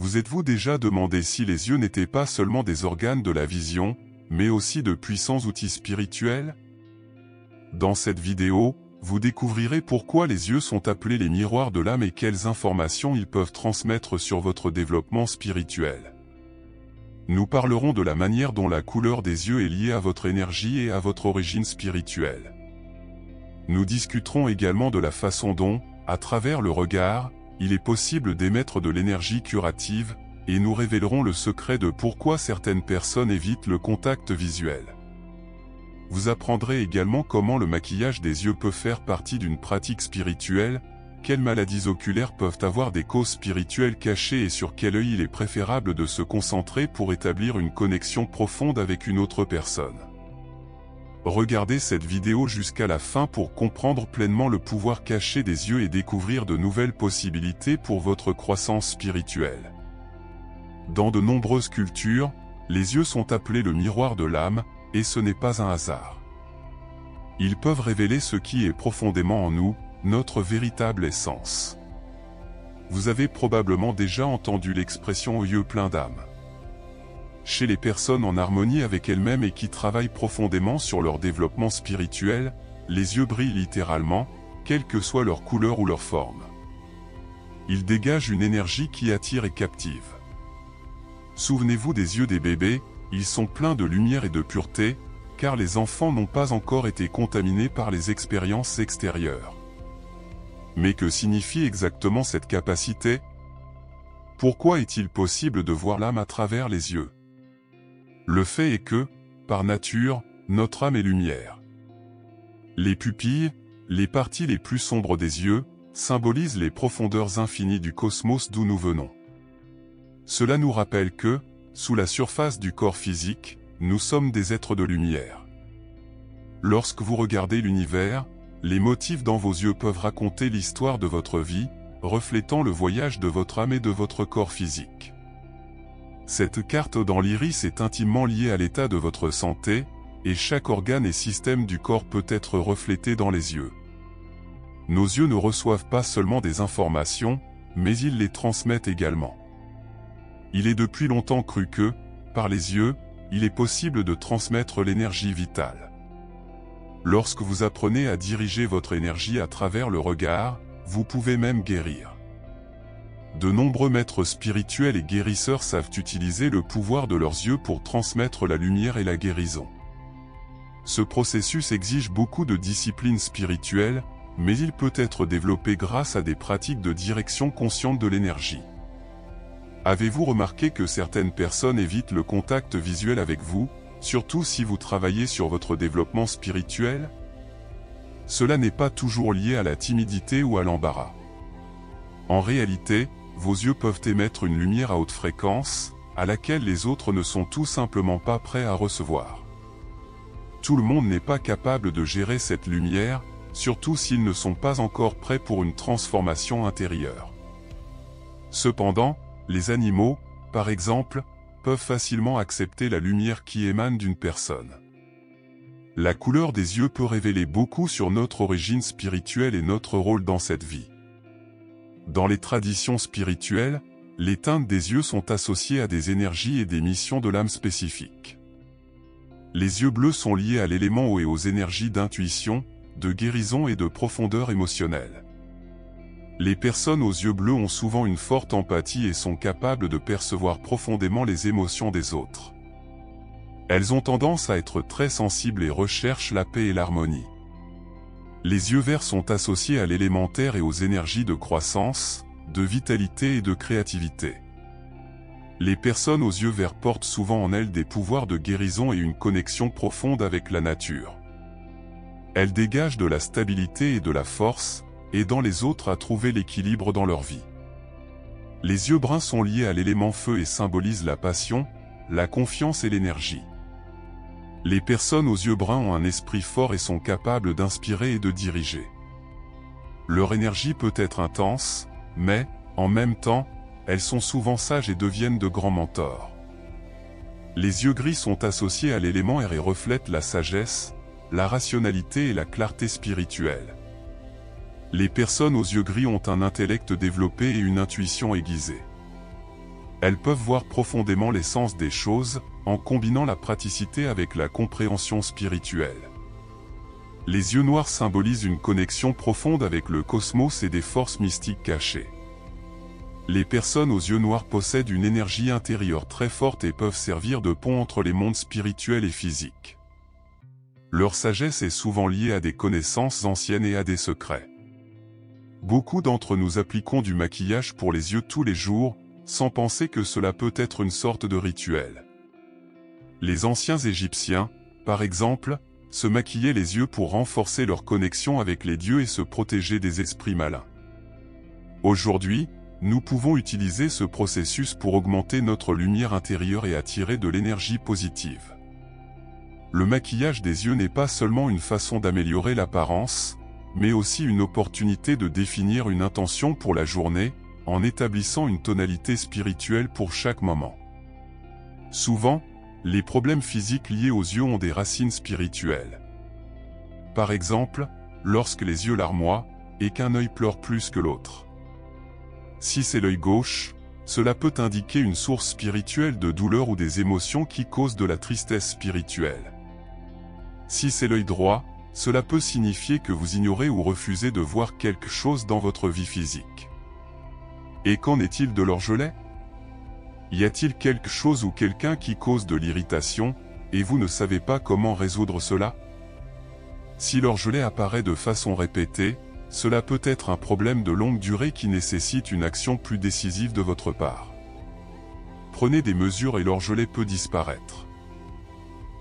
Vous êtes-vous déjà demandé si les yeux n'étaient pas seulement des organes de la vision, mais aussi de puissants outils spirituels? Dans cette vidéo, vous découvrirez pourquoi les yeux sont appelés les miroirs de l'âme et quelles informations ils peuvent transmettre sur votre développement spirituel. Nous parlerons de la manière dont la couleur des yeux est liée à votre énergie et à votre origine spirituelle. Nous discuterons également de la façon dont, à travers le regard, il est possible d'émettre de l'énergie curative, et nous révélerons le secret de pourquoi certaines personnes évitent le contact visuel. Vous apprendrez également comment le maquillage des yeux peut faire partie d'une pratique spirituelle, quelles maladies oculaires peuvent avoir des causes spirituelles cachées et sur quel œil il est préférable de se concentrer pour établir une connexion profonde avec une autre personne. Regardez cette vidéo jusqu'à la fin pour comprendre pleinement le pouvoir caché des yeux et découvrir de nouvelles possibilités pour votre croissance spirituelle. Dans de nombreuses cultures, les yeux sont appelés le miroir de l'âme, et ce n'est pas un hasard. Ils peuvent révéler ce qui est profondément en nous, notre véritable essence. Vous avez probablement déjà entendu l'expression « yeux pleins d'âme ». Chez les personnes en harmonie avec elles-mêmes et qui travaillent profondément sur leur développement spirituel, les yeux brillent littéralement, quelle que soit leur couleur ou leur forme. Ils dégagent une énergie qui attire et captive. Souvenez-vous des yeux des bébés, ils sont pleins de lumière et de pureté, car les enfants n'ont pas encore été contaminés par les expériences extérieures. Mais que signifie exactement cette capacité? Pourquoi est-il possible de voir l'âme à travers les yeux? Le fait est que, par nature, notre âme est lumière. Les pupilles, les parties les plus sombres des yeux, symbolisent les profondeurs infinies du cosmos d'où nous venons. Cela nous rappelle que, sous la surface du corps physique, nous sommes des êtres de lumière. Lorsque vous regardez l'univers, les motifs dans vos yeux peuvent raconter l'histoire de votre vie, reflétant le voyage de votre âme et de votre corps physique. Cette carte dans l'iris est intimement liée à l'état de votre santé, et chaque organe et système du corps peut être reflété dans les yeux. Nos yeux ne reçoivent pas seulement des informations, mais ils les transmettent également. Il est depuis longtemps cru que, par les yeux, il est possible de transmettre l'énergie vitale. Lorsque vous apprenez à diriger votre énergie à travers le regard, vous pouvez même guérir. De nombreux maîtres spirituels et guérisseurs savent utiliser le pouvoir de leurs yeux pour transmettre la lumière et la guérison. Ce processus exige beaucoup de discipline spirituelle, mais il peut être développé grâce à des pratiques de direction consciente de l'énergie. Avez-vous remarqué que certaines personnes évitent le contact visuel avec vous, surtout si vous travaillez sur votre développement spirituel? Cela n'est pas toujours lié à la timidité ou à l'embarras. En réalité, vos yeux peuvent émettre une lumière à haute fréquence, à laquelle les autres ne sont tout simplement pas prêts à recevoir. Tout le monde n'est pas capable de gérer cette lumière, surtout s'ils ne sont pas encore prêts pour une transformation intérieure. Cependant, les animaux, par exemple, peuvent facilement accepter la lumière qui émane d'une personne. La couleur des yeux peut révéler beaucoup sur notre origine spirituelle et notre rôle dans cette vie. Dans les traditions spirituelles, les teintes des yeux sont associées à des énergies et des missions de l'âme spécifiques. Les yeux bleus sont liés à l'élément eau et aux énergies d'intuition, de guérison et de profondeur émotionnelle. Les personnes aux yeux bleus ont souvent une forte empathie et sont capables de percevoir profondément les émotions des autres. Elles ont tendance à être très sensibles et recherchent la paix et l'harmonie. Les yeux verts sont associés à l'élémentaire et aux énergies de croissance, de vitalité et de créativité. Les personnes aux yeux verts portent souvent en elles des pouvoirs de guérison et une connexion profonde avec la nature. Elles dégagent de la stabilité et de la force, aidant les autres à trouver l'équilibre dans leur vie. Les yeux bruns sont liés à l'élément feu et symbolisent la passion, la confiance et l'énergie. Les personnes aux yeux bruns ont un esprit fort et sont capables d'inspirer et de diriger. Leur énergie peut être intense, mais, en même temps, elles sont souvent sages et deviennent de grands mentors. Les yeux gris sont associés à l'élément air et reflètent la sagesse, la rationalité et la clarté spirituelle. Les personnes aux yeux gris ont un intellect développé et une intuition aiguisée. Elles peuvent voir profondément l'essence des choses, en combinant la praticité avec la compréhension spirituelle. Les yeux noirs symbolisent une connexion profonde avec le cosmos et des forces mystiques cachées. Les personnes aux yeux noirs possèdent une énergie intérieure très forte et peuvent servir de pont entre les mondes spirituels et physiques. Leur sagesse est souvent liée à des connaissances anciennes et à des secrets. Beaucoup d'entre nous appliquons du maquillage pour les yeux tous les jours, sans penser que cela peut être une sorte de rituel. Les anciens Égyptiens, par exemple, se maquillaient les yeux pour renforcer leur connexion avec les dieux et se protéger des esprits malins. Aujourd'hui, nous pouvons utiliser ce processus pour augmenter notre lumière intérieure et attirer de l'énergie positive. Le maquillage des yeux n'est pas seulement une façon d'améliorer l'apparence, mais aussi une opportunité de définir une intention pour la journée, en établissant une tonalité spirituelle pour chaque moment. Souvent, les problèmes physiques liés aux yeux ont des racines spirituelles. Par exemple, lorsque les yeux larmoient, et qu'un œil pleure plus que l'autre. Si c'est l'œil gauche, cela peut indiquer une source spirituelle de douleur ou des émotions qui causent de la tristesse spirituelle. Si c'est l'œil droit, cela peut signifier que vous ignorez ou refusez de voir quelque chose dans votre vie physique. Et qu'en est-il de l'orgelet? Y a-t-il quelque chose ou quelqu'un qui cause de l'irritation, et vous ne savez pas comment résoudre cela? Si l'orgelet apparaît de façon répétée, cela peut être un problème de longue durée qui nécessite une action plus décisive de votre part. Prenez des mesures et l'orgelet peut disparaître.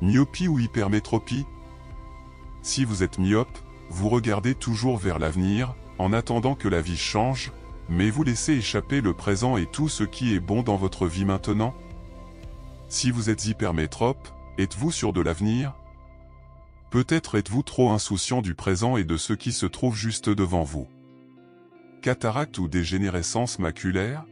Myopie ou hypermétropie? Si vous êtes myope, vous regardez toujours vers l'avenir, en attendant que la vie change, mais vous laissez échapper le présent et tout ce qui est bon dans votre vie maintenant? Si vous êtes hypermétrope, êtes-vous sûr de l'avenir? Peut-être êtes-vous trop insouciant du présent et de ce qui se trouve juste devant vous. Cataracte ou dégénérescence maculaire?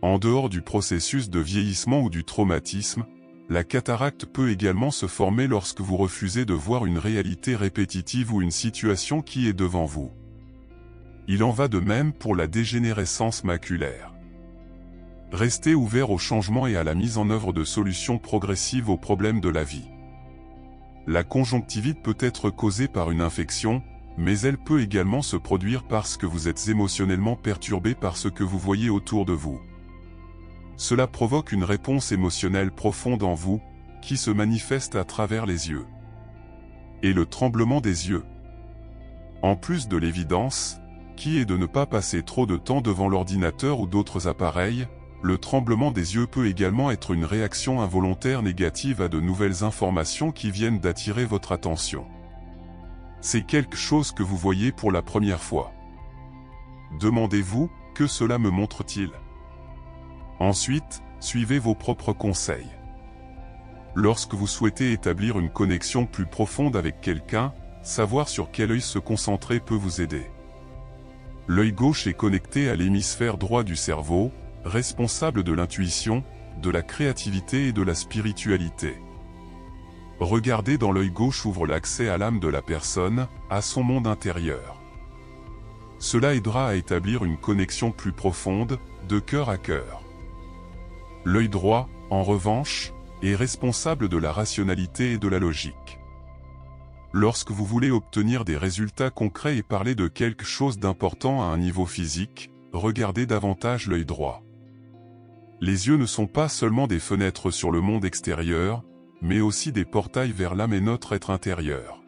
En dehors du processus de vieillissement ou du traumatisme, la cataracte peut également se former lorsque vous refusez de voir une réalité répétitive ou une situation qui est devant vous. Il en va de même pour la dégénérescence maculaire. Restez ouvert au changement et à la mise en œuvre de solutions progressives aux problèmes de la vie. La conjonctivite peut être causée par une infection, mais elle peut également se produire parce que vous êtes émotionnellement perturbé par ce que vous voyez autour de vous. Cela provoque une réponse émotionnelle profonde en vous, qui se manifeste à travers les yeux. Et le tremblement des yeux. En plus de l'évidence, qui est de ne pas passer trop de temps devant l'ordinateur ou d'autres appareils, le tremblement des yeux peut également être une réaction involontaire négative à de nouvelles informations qui viennent d'attirer votre attention. C'est quelque chose que vous voyez pour la première fois. Demandez-vous, que cela me montre-t-il? Ensuite, suivez vos propres conseils. Lorsque vous souhaitez établir une connexion plus profonde avec quelqu'un, savoir sur quel œil se concentrer peut vous aider. L'œil gauche est connecté à l'hémisphère droit du cerveau, responsable de l'intuition, de la créativité et de la spiritualité. Regarder dans l'œil gauche ouvre l'accès à l'âme de la personne, à son monde intérieur. Cela aidera à établir une connexion plus profonde, de cœur à cœur. L'œil droit, en revanche, est responsable de la rationalité et de la logique. Lorsque vous voulez obtenir des résultats concrets et parler de quelque chose d'important à un niveau physique, regardez davantage l'œil droit. Les yeux ne sont pas seulement des fenêtres sur le monde extérieur, mais aussi des portails vers l'âme et notre être intérieur.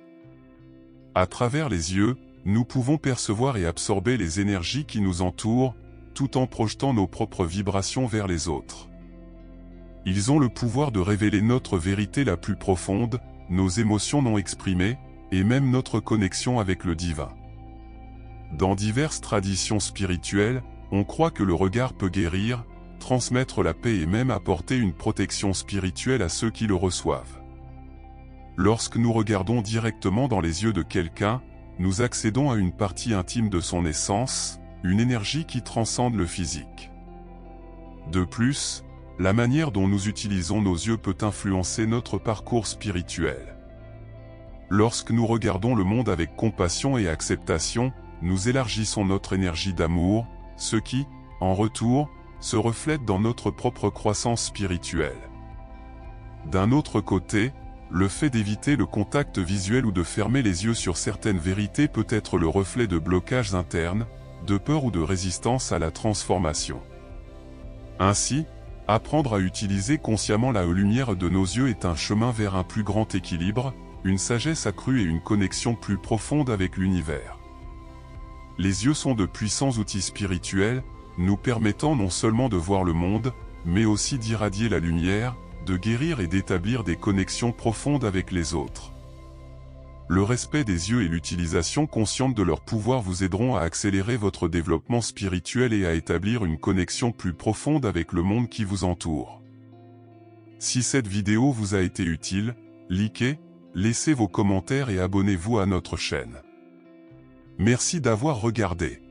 À travers les yeux, nous pouvons percevoir et absorber les énergies qui nous entourent, tout en projetant nos propres vibrations vers les autres. Ils ont le pouvoir de révéler notre vérité la plus profonde, nos émotions non exprimées, et même notre connexion avec le divin. Dans diverses traditions spirituelles, on croit que le regard peut guérir, transmettre la paix et même apporter une protection spirituelle à ceux qui le reçoivent. Lorsque nous regardons directement dans les yeux de quelqu'un, nous accédons à une partie intime de son essence, une énergie qui transcende le physique. De plus, la manière dont nous utilisons nos yeux peut influencer notre parcours spirituel. Lorsque nous regardons le monde avec compassion et acceptation, nous élargissons notre énergie d'amour, ce qui, en retour, se reflètent dans notre propre croissance spirituelle. D'un autre côté, le fait d'éviter le contact visuel ou de fermer les yeux sur certaines vérités peut être le reflet de blocages internes, de peur ou de résistance à la transformation. Ainsi, apprendre à utiliser consciemment la lumière de nos yeux est un chemin vers un plus grand équilibre, une sagesse accrue et une connexion plus profonde avec l'univers. Les yeux sont de puissants outils spirituels, nous permettant non seulement de voir le monde, mais aussi d'irradier la lumière, de guérir et d'établir des connexions profondes avec les autres. Le respect des yeux et l'utilisation consciente de leur pouvoir vous aideront à accélérer votre développement spirituel et à établir une connexion plus profonde avec le monde qui vous entoure. Si cette vidéo vous a été utile, likez, laissez vos commentaires et abonnez-vous à notre chaîne. Merci d'avoir regardé.